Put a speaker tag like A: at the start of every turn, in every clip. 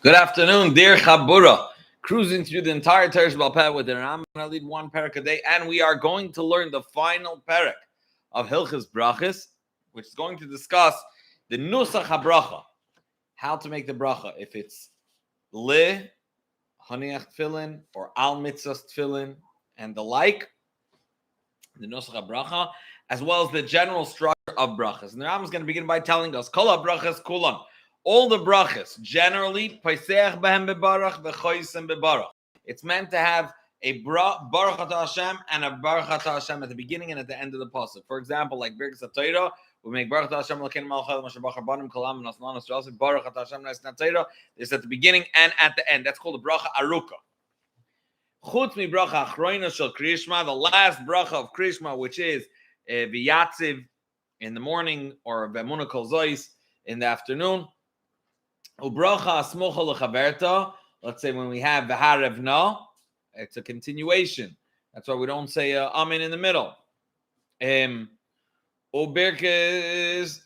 A: Good afternoon, dear Chabura. Cruising through the entire Teresh Balpeh with the Ram. I'm going to lead one Perek a day, and we are going to learn the final Perek of Hilchos Brachos, which is going to discuss the Nusach HaBracha, how to make the bracha, if it's Le, Haniach Tfilin, or Al Mitzvah Tfilin, and the like, the Nusach HaBracha, as well as the general structure of brachas. And the Ram is going to begin by telling us, Kol HaBrachas Kulan. All the brachas, generally, it's meant to have a Baruch Atah Hashem and a Baruch Atah Hashem at the beginning and at the end of the pasuk. For example, like Birkas HaTorah, we make Baruch Atah Hashem L'kein Malchel Masher Bachar Banim Kolam and Aslan Asrasi Baruch Atah Hashem L'esnat Torah. It's at the beginning and at the end. That's called the bracha aruka. Chutz mi bracha achroina shel Krishma, the last bracha of Krishma, which is v'yatziv in the morning or v'emunah kol zois in the afternoon. Ubracha asmocha lechaverta. Let's say when we have v'harevna, it's a continuation. That's why we don't say amen in the middle. Ubirkas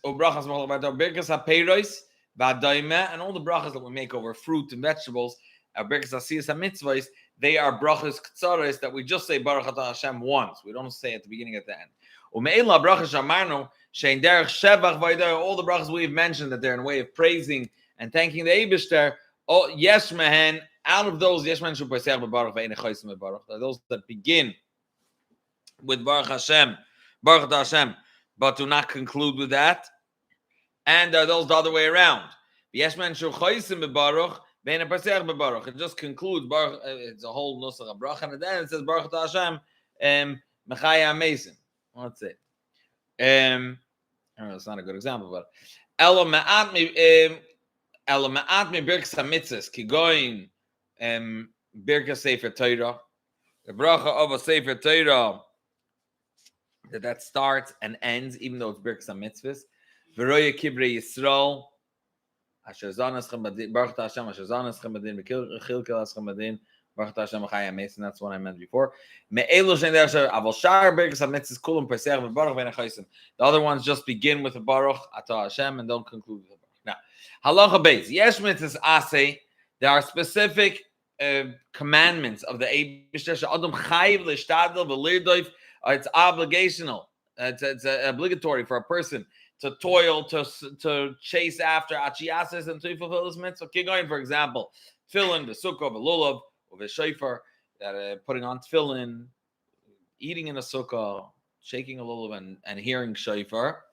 A: ubracha asmocha lechaverta. Ubirkas hapeiros v'adaime, and all the brachas that we make over fruit and vegetables. Ubirkas asiyas hamitzvos. They are brachas ktsaros that we just say Baruch Atah Hashem once. We don't say at the beginning at the end. Umeila brachas shamarnu shein derech shevach v'ayder. All the brachas we've mentioned that they're in a way of praising and thanking the Eibishter. Oh, yes, mehen. Out of those, yes, mehen shu pesach bebaruch ve'ene chaysim bebaruch. Those that begin with Baruch Hashem, Baruch Hashem, but do not conclude with that. And those the other way around. Yes, mehen shu chaysim bebaruch ve'ene pesach bebaruch. It just concludes Baruch. It's a whole nusach bracha, and then it says Baruch Hashem mechaya amazing. Let's say. I don't know, it's not a good example, but Elo ma'at mi. Elama'at mi birkas hamitzvos kigoyin birkas sefer Torah, the bracha of a sefer Torah that starts and ends, even though it's birkas hamitzvos. V'roya kibrei Yisrael asher zaneschem badin baruch Hashem asher zaneschem badin v'chilkel aschem badin baruch Hashem achayim mason. That's what I meant before. Me'elu shein derasher aval shar birkas hamitzvos kulam pesach v'baruch v'nechaysim. The other ones just begin with a baruch Atah Hashem and don't conclude with a baruch. Now, halacha beis yesh mitzvahs aseh. There are specific commandments of the Eibishter. Adam chayiv l'shtadel v'lirdoif. It's obligational. It's obligatory for a person to toil, to chase after achiyases and to fulfill this mitzvah. Kigoyin, for example, tefillin, the sukkah, the lulav, or the shofar, that putting on tefillin, eating in a sukkah, shaking a lulav, and hearing shofar.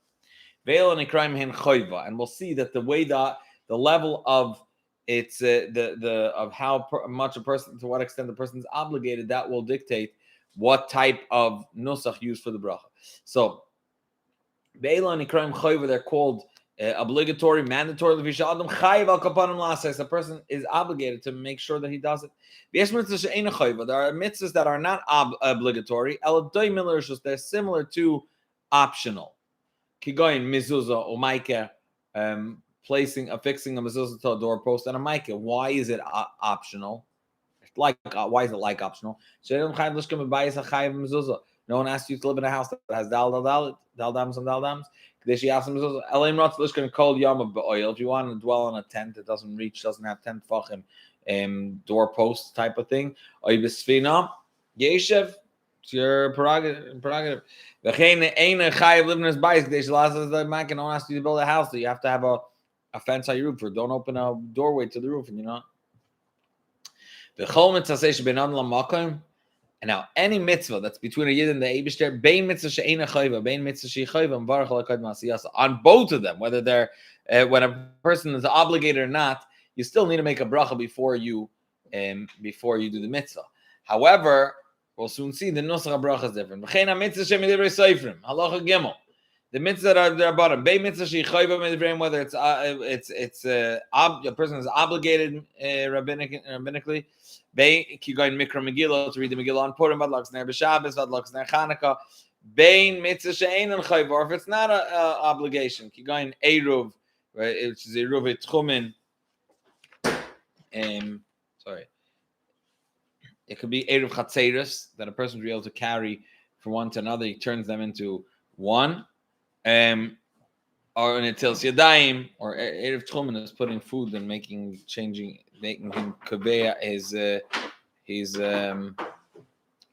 A: And we'll see that the way that the level of it's of how much a person, to what extent the person is obligated, that will dictate what type of nusach used for the bracha. So they're called obligatory, mandatory. The person is obligated to make sure that he does it. There are mitzvahs that are not obligatory. They're similar to optional. Kigoyin mezuzah or maika, affixing a mezuzah to a doorpost and a maika. Why is it optional? Why is it like optional? No one asks you to live in a house that has daldams and daldams. If you want to dwell on a tent that doesn't have 10 tefachim, doorpost type of thing, or yeshev, it's your prerogative. The man can only ask you to build a house, so you have to have a fence on your roof, or don't open a doorway to the roof, and you're not. And now any mitzvah that's between a yid and the Eibishter, bein mitzvah she'ena chayva, bein mitzvah she'chayva, and baruch alakad masiyasa. On both of them, whether they're when a person is obligated or not, you still need to make a bracha before you do the mitzvah. However, we'll soon see the nusach bracha is different. Halacha gimel. The mitzvahs that are bottom. Bein mitzvah she'chayva midivreim, whether it's a person is obligated rabbinically. Bein kigoyin mikra megillah to read the megillah on Purim, vadlaks ner b'Shabbos, vadlaks ner Chanukah. Bein mitzvah she'ein chayva, or if it's not an obligation, kigoyin eruv, right? Which is eruv tchumen. It could be eruv chatzeros that a person will be able to carry from one to another. He turns them into one. or until Yadayim, or Erev Tchumen is putting food and making him kabeya his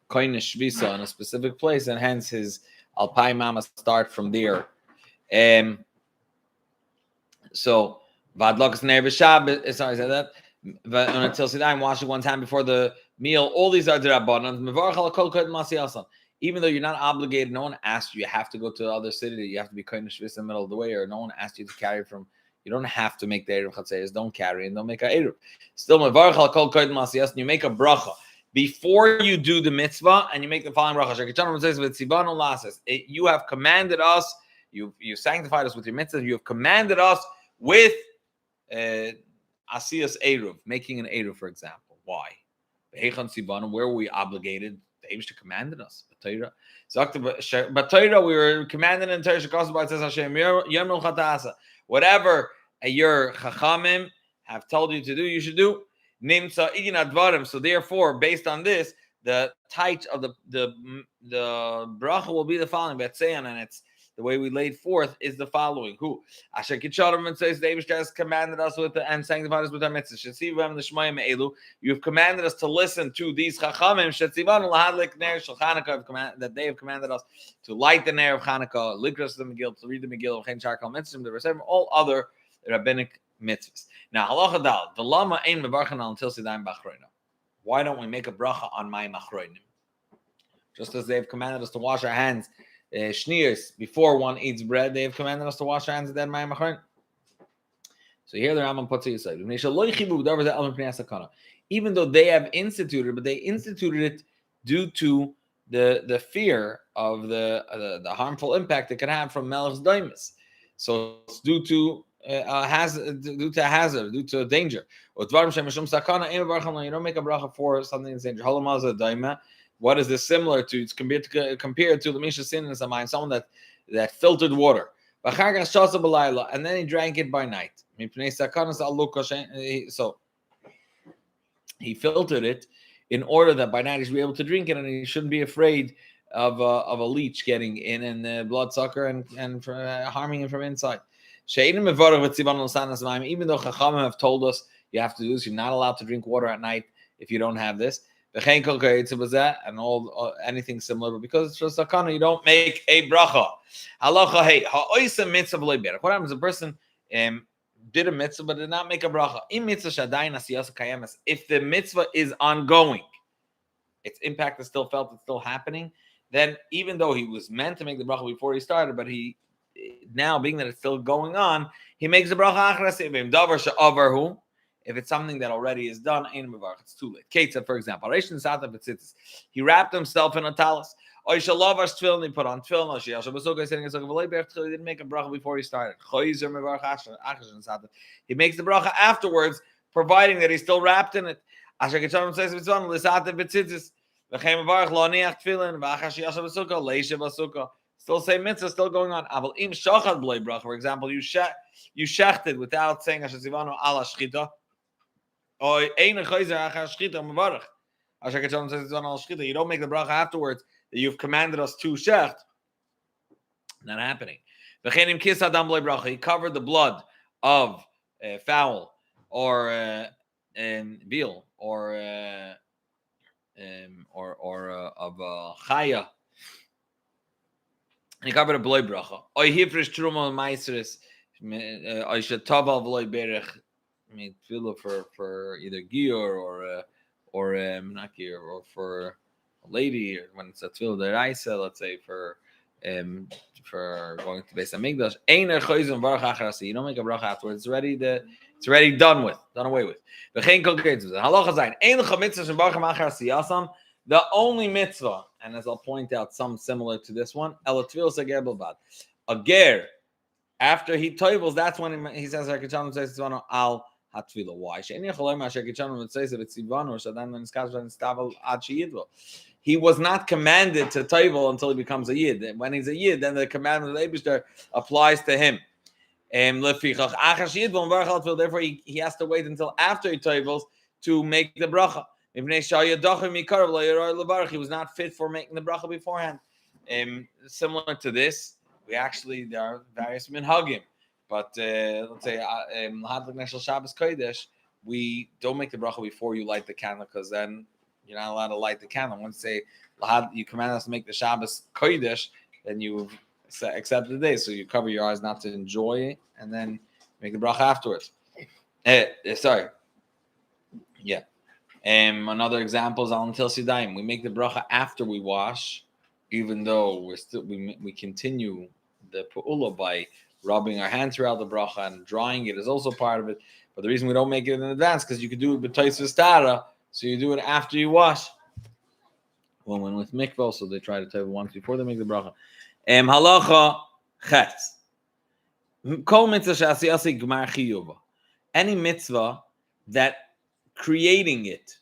A: koinish visa in a specific place, and hence his alpai mama start from there. So vadlokas ner b'Shabbat. Sorry, I said that. But until Yadayim, washing one's hand before the meal. All these are derabbanan. Mevarach al kol kodim masiyasan. Even though you're not obligated, no one asked you have to go to the other city, you have to be koinish vis in the middle of the way, or no one asked you to carry from. You don't have to make the Eruv Chatzeiros. Don't carry and don't make a Eruv. Still, mevarach al kol kodim masiyasan. You make a bracha before you do the mitzvah, and you make the following bracha. You have commanded us. You sanctified us with your mitzvah. You have commanded us with asiyas eruv, making an eruv, for example. Why? Where were we obligated? The Eibushter commanded us. But Torah, we were commanded in Torah. It says Hashem, whatever your chachamim have told you to do, you should do. Nimsa igin advarim. So therefore, based on this, the tithe of the bracha will be the following. Betzayan, and it's the way we laid forth is the following: Who Asher Kicharim says the Eibushter has commanded us with and sanctified us with our mitzvah. Shetzivam l'shmayim elu. You have commanded us to listen to these chachamim. Shetzivam lahadlik ner shel Chanukah, that they have commanded us to light the ner of Chanukah, likras the Megillah, to read the Megillah, v'chein shar kol mitzvahs, the rest all other rabbinic mitzvahs. Now halacha dal v'lama ein mevarchan al until sidayim b'achroina. Why don't we make a bracha on mayim achroinim? Just as they have commanded us to wash our hands. Shneers before one eats bread, they have commanded us to wash our hands and then mayim achroin. So here the Rambam puts it aside. Even though they have instituted, but they instituted it due to the fear of the harmful impact it can have from melech's daimis. So it's due to hazard, due to a danger. You don't make a bracha for something that's danger. What is this similar to? It's compared to the Misha Sin in someone that filtered water. And then he drank it by night. So he filtered it in order that by night he should be able to drink it, and he shouldn't be afraid of a leech getting in and the bloodsucker and harming him from inside. Even though Chachamim have told us you have to do this, you're not allowed to drink water at night if you don't have this. And all anything similar, but because it's just sakana, you don't make a bracha. Halacha hey, ha'oisa mitzvah v'lo berach. What happens? A person did a mitzvah but did not make a bracha. If the mitzvah is ongoing, its impact is still felt, it's still happening. Then even though he was meant to make the bracha before he started, but he now being that it's still going on, he makes the bracha achras. If it's something that already is done, it's too late. Kate said, for example, he wrapped himself in a talis. He put on tefillin. He didn't make a bracha before he started. He makes the bracha afterwards, providing that he's still wrapped in it. Still same mitzvah, still going on. For example, you shechted without saying Hashazivanu ala shchita. You don't make the bracha afterwards that you've commanded us to shecht. Not happening. He covered the blood of fowl or veal or of chaya. He covered a bloy bracha. Oy hifrish truma meisres. I should taval v'loy berech. I mean, for either gior or not gior, or for a lady, or when it's a tefillah deraisa, let's say for going to Beis Hamikdash. Einer choizim varach acharasi. You don't make a bracha afterwards. It's already done away with. Halacha zayin. Ein lecha mitzvah shevarach acharasi yasam. The only mitzvah, and as I'll point out, some similar to this one, el tefillah seger b'vad. A ger, after he toivels, that's when he says, al hatfila. Why? He was not commanded to toivel until he becomes a yid. When he's a yid, then the commandment of the Eibishter applies to him. Therefore, he has to wait until after he toivels to make the bracha. He was not fit for making the bracha beforehand. Similar to this, there are various minhagim. But let's say Shabbos Kodesh, we don't make the bracha before you light the candle, because then you're not allowed to light the candle. Once say you command us to make the Shabbos Kodesh, then you accept the day, so you cover your eyes not to enjoy it, and then make the bracha afterwards. Sorry, yeah. Another example is al until sidaim. We make the bracha after we wash, even though we continue the pu'ula by rubbing our hand throughout the bracha, and drying it is also part of it. But the reason we don't make it in advance, because you could do it b'tois v'stara, so you do it after you wash. Well, when with mikvah, so they try to tell you once before they make the bracha. Halacha ches. Kol mitzvah she'asiyasi gmar chiyuva. Any mitzvah that creating it,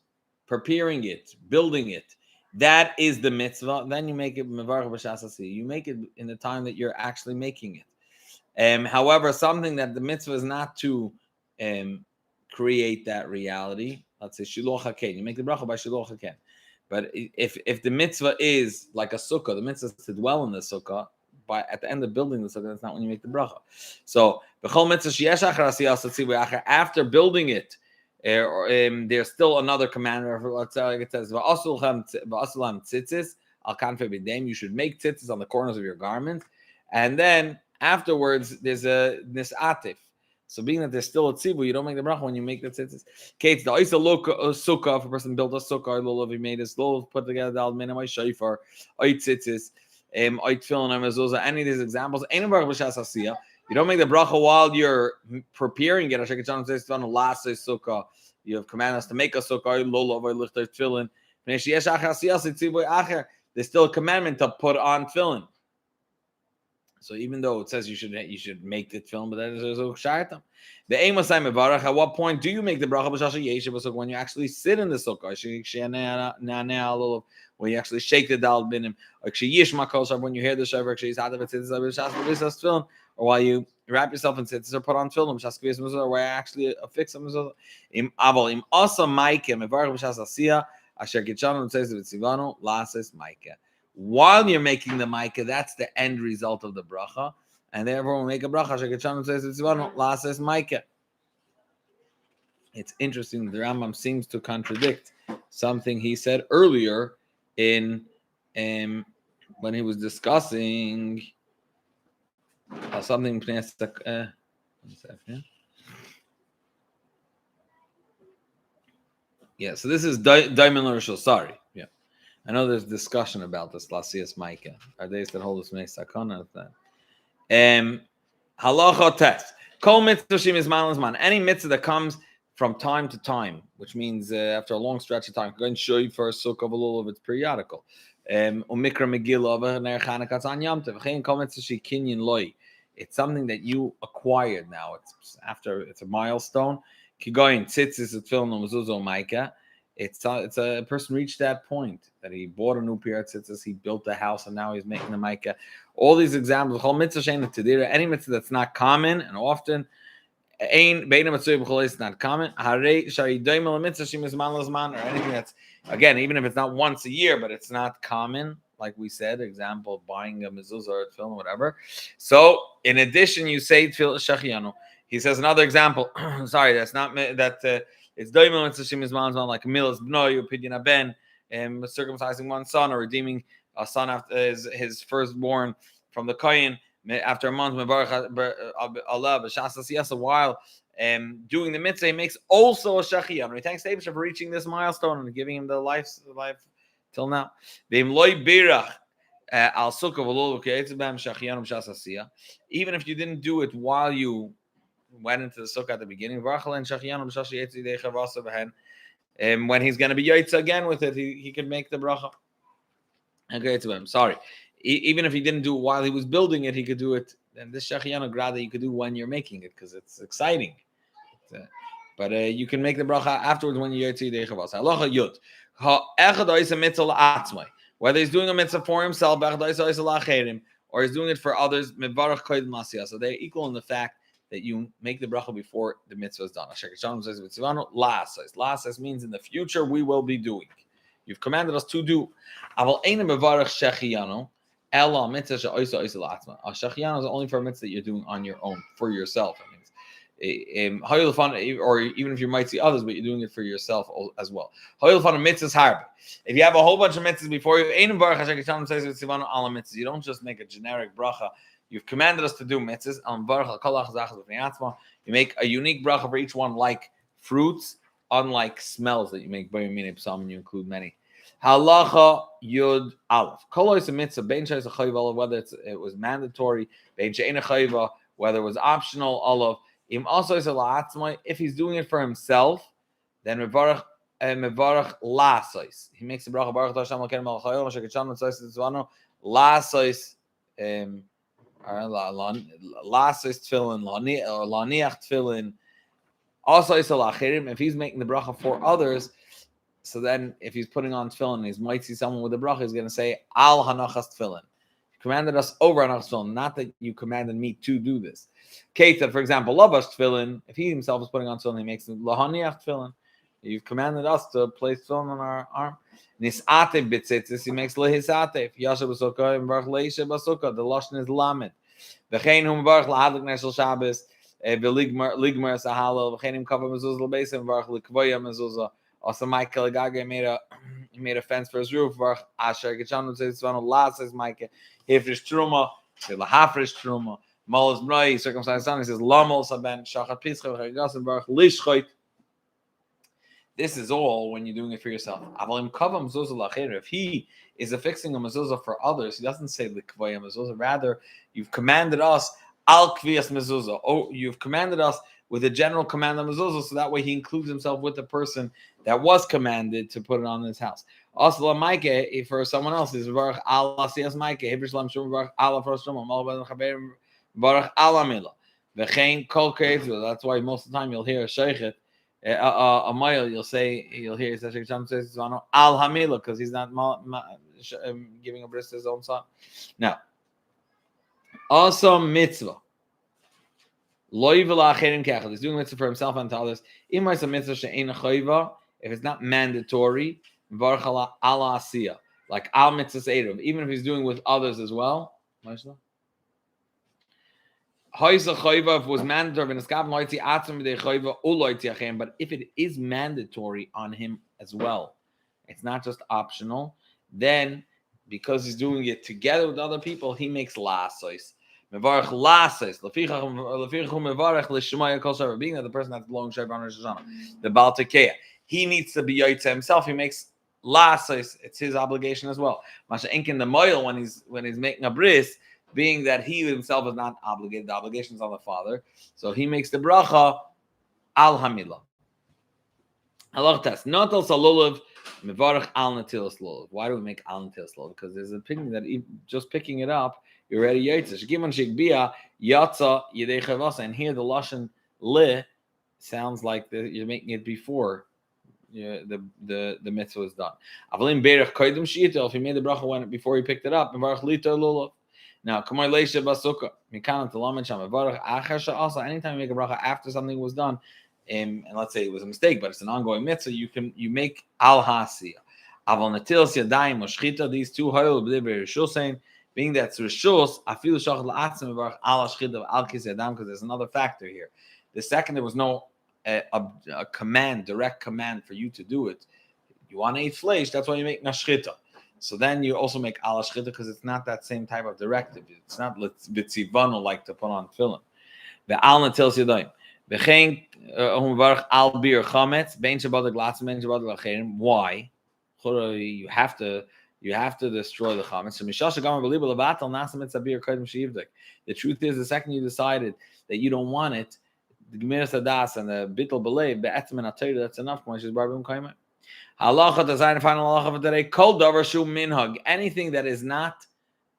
A: preparing it, building it, that is the mitzvah. Then you make it mevarach b'shas asiyah. You make it in the time that you're actually making it. However, something that the mitzvah is not to create that reality. Let's say shiloch haken. You make the bracha by shiloch haken. But if the mitzvah is like a sukkah, the mitzvah is to dwell in the sukkah. By at the end of building the sukkah, that's not when you make the bracha. So after building it, there's still another commandment. Let's say like it says, you should make tzitzis on the corners of your garment, and then afterwards there's a nisatif. So being that there's still a tzibu, you don't make the bracha when you make the tzitzis. Kate, the oisa sukkah, if a person built a sukkah, lulav, he made his lulav, put together the alminamai shayfar, oit tzitzis, oit tefillin, mezuzah, any of these examples. Ain't bracha b'shas asiyah. You don't make the bracha while you're preparing it. Ashekachan says to last sukkah. You have commanded us to make a sukkah, lulav, lichter tefillin. There's still a commandment to put on tefillin. So even though it says you should make the tefillin, but that is a shartam. The aim of Simon Barach. At what point do you make the bracha? When you actually sit in the sukkah, when you actually shake the dal binim, when you hear the shavar, or while you wrap yourself in tzitzis or put on tefillin, or where I actually affix them. Im asa ma'ike mevarach b'shas asiyah asher kitchanu says v'tzivanu lases ma'ike. While you're making the ma'ika, that's the end result of the bracha, and therefore we make a bracha. It's interesting. The Rambam seems to contradict something he said earlier in when he was discussing something. Yeah, so this is Diamond Rishon. Sorry. Yeah. I know there's discussion about this Lasias Maika. Are they that hold us sakana that? Halacha test. Kol mitzvah shim is man. Any mitzvah that comes from time to time, which means after a long stretch of time, going to show you for a sukkah of a little of it's periodical. Umikra megillah ner chanukah on Yom Tov. Kol mitzvah shi kinyan loy. It's something that you acquired now. It's a milestone. Kigoyin tzitzis tefillin mezuzah maika. It's a person reached that point that he bought a new pair of tzitzis, he built a house, and now he's making the maika. All these examples, any mitzvah that's not common and often, it's not common. Or anything that's, again, even if it's not once a year, but it's not common, like we said, example, buying a mezuzah or a film, whatever. So, in addition, you say tefillah shachianu. He says another example. Sorry, that's not that. It's doimel and tzashim is man's like milas b'noy upidyin aben, circumcising one son or redeeming a son after his firstborn from the kohen after a month. Allah b'shas asiyas a while, doing the mitzvah, he makes also a shachiyan. He thanks David for reaching this milestone and giving him the life till now. V'im loy birach al sukkah v'lo k'etzibam shachiyan b'shas asiyah. Even if you didn't do it while you went into the sukkah at the beginning, and when he's going to be yaitza again with it, he could make the bracha. Okay, to him. Sorry, even if he didn't do it while he was building it, he could do it. And this shachianu grada you could do when you're making it because it's exciting. But you can make the bracha afterwards when you're yaitza yidei chavas. Halacha yud ha'echad oisa mitzvah la'atzmai. Whether he's doing a mitzvah for himself, or he's doing it for others, mevarach koyd masiyah. So they're equal in the fact that you make the bracha before the mitzvah is done. La'asais means in the future we will be doing. You've commanded us to do. Ella mitzvah she'oisa oisa la'atzma. A shachianu is only for a mitzvah that you're doing on your own, for yourself. I mean, or even if you might see others, but you're doing it for yourself as well. If you have a whole bunch of mitzvahs before you, you don't just make a generic bracha. You've commanded us to do mitzvahs. You make a unique bracha for each one, like fruits, unlike smells that you make. And you include many. Halacha Yud Aleph. Whether it was mandatory, whether it was optional, Aleph. If he's doing it for himself, then mevarach lasois. He makes the bracha baruch Hashem Elokeinu melech haolam asher kitshanu tzayis tzvano lasois lasois tefillin laniach tefillin. Also, if he's making the bracha for others, so then if he's putting on tefillin, he might see someone with the bracha, he's going to say al hanachas tefillin. You commanded us over hanachas tefillin, not that you commanded me to do this. Keita, for example, lavash tefillin. If he himself is putting on tefillin, he makes lahaniach tefillin. You've commanded us to place tefillin on our arm. Nisatev bitzitzis. He makes lehisatev. Yasha b'sukkah and baruch leisha b'sukkah. The lashon is lamed. V'chein hum baruch lahadlik neshel Shabbos. V'ligmar sahalel. V'chein him kavah mezuzah l'beisem. Baruch l'kvoya mezuzah. Also, Michael Gage made a fence for his roof. Baruch asher kitchanu tzvanu la says Micah. Hifrish truma. Lahafrish truma. Malos Brai, circumcised son, he says, Lamol Saben, Shachat Pischa, Chagasam Baruch, Lishchoit. This is all when you're doing it for yourself. If he is affixing a mezuzah for others, he doesn't say Likvaya mezuzah. Rather, you've commanded us al kviyas mezuzah. Oh, you've commanded us with a general command of mezuzah, so that way he includes himself with the person that was commanded to put it on his house. Also, Micah, for someone else, is Baruch Allah Siyas Micah, Hebrew Shalom Shum Baruch Allah Frosh Shum Mal Ben Baruch Alamila. V'chein kol kreitzu. That's why most of the time you'll hear a sheikhet, a mile. You'll hear he says al hamila because he's not giving a bris to his own son. Now, also mitzvah. Loy v'la'acherim kechad. He's doing mitzvah for himself and to others. If it's not mandatory, baruch ala asiyah, like al mitzvah eruv. Even if he's doing with others as well. If it was mandatory, but if it is mandatory on him as well, it's not just optional, then because he's doing it together with other people, he makes lasois. Being that the person that's blowing Sheva on Rosh Hashanah, the Baal Tekeah, he needs to be Yaitse himself. He makes lasois. It's his obligation as well. Masha Inkin the Moil when he's making a bris, being that he himself is not obligated, the obligation is on the father. So he makes the bracha al hamila. Halach test. Not al salulav mevarach al natilas lulav. Why do we make al natilas lulav? Because there's an opinion that just picking it up, you're already yaitza. Shegiman shigbia yatza yedei chavasa. And here the lashon le sounds like you're making it before the mitzvah is done. Avalim berach koydem shiyita. If he made the bracha before he picked it up, mevarach lita lulav. Now, anytime you make a bracha after something was done, and let's say it was a mistake, but it's an ongoing mitzvah, you make al hasiyah. These two being that rishus, because there's another factor here. The second, there was no a command, direct command for you to do it. You want to eat flesh, that's why you make nashchita. So then you also make ala shchita because it's not that same type of directive. It's not vitzivano like to put on tefillin. The al natil yadayim. V'chein humvarach al bir chametz bein shabbat glatzim bein shabbat lacherim. Why? You have to destroy the chametz. So mishash gamar believe levatal nasa mitzvah bir kodim sheivdik. The truth is, the second you decided that you don't want it, the gemiras hadas and the bittul belev be'etzmen atayr, that's enough. Moshe's barbim kaimet. Halacha design final halacha for today. Kol davar shu minhag. Anything that is not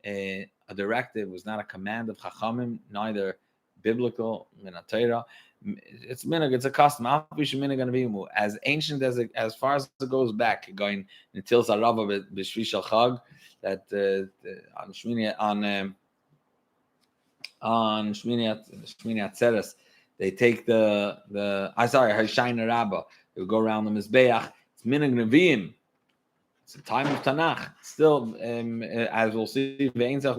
A: a directive, was not a command of chachamim, neither biblical minatayra. It's minhag. It's a custom. As ancient as far as it goes back, going until Sarava b'shvi shel chag, that on Shmini Atzeres, they take the Hashayin Rabbah. They go around the mizbeach. Minhag Nevi'im. It's a time of Tanakh. Still, as we'll see, you don't make a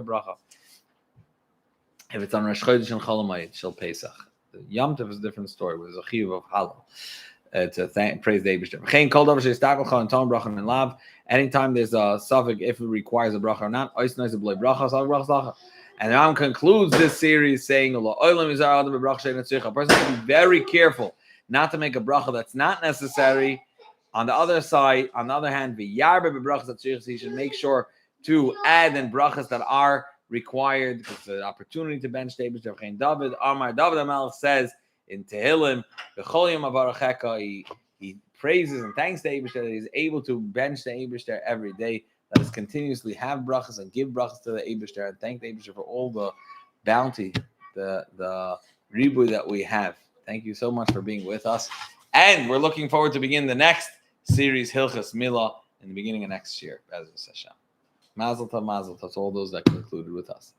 A: bracha. If it's on Rosh Chodesh and Chol Hamoed, Shel Pesach. The Yom Tov is a different story. It was a chiyuv of halal to praise the Eibishter. Anytime there's a suffix, if it requires a bracha or not, and Ram concludes this series saying, a person should be very careful not to make a bracha that's not necessary. On the other hand, he should make sure to add in brachas that are required, because it's an opportunity to bench the Eibishter. David HaMelech says in Tehillim, he praises and thanks the Eibishter that he's able to bench the Eibishter every day. Let us continuously have brachas and give brachas to the Eibishter and thank the Eibishter for all the bounty, the ribui that we have. Thank you so much for being with us. And we're looking forward to begin the next series, Hilchas Milah, in the beginning of next year. Mazel tov to all those that concluded with us.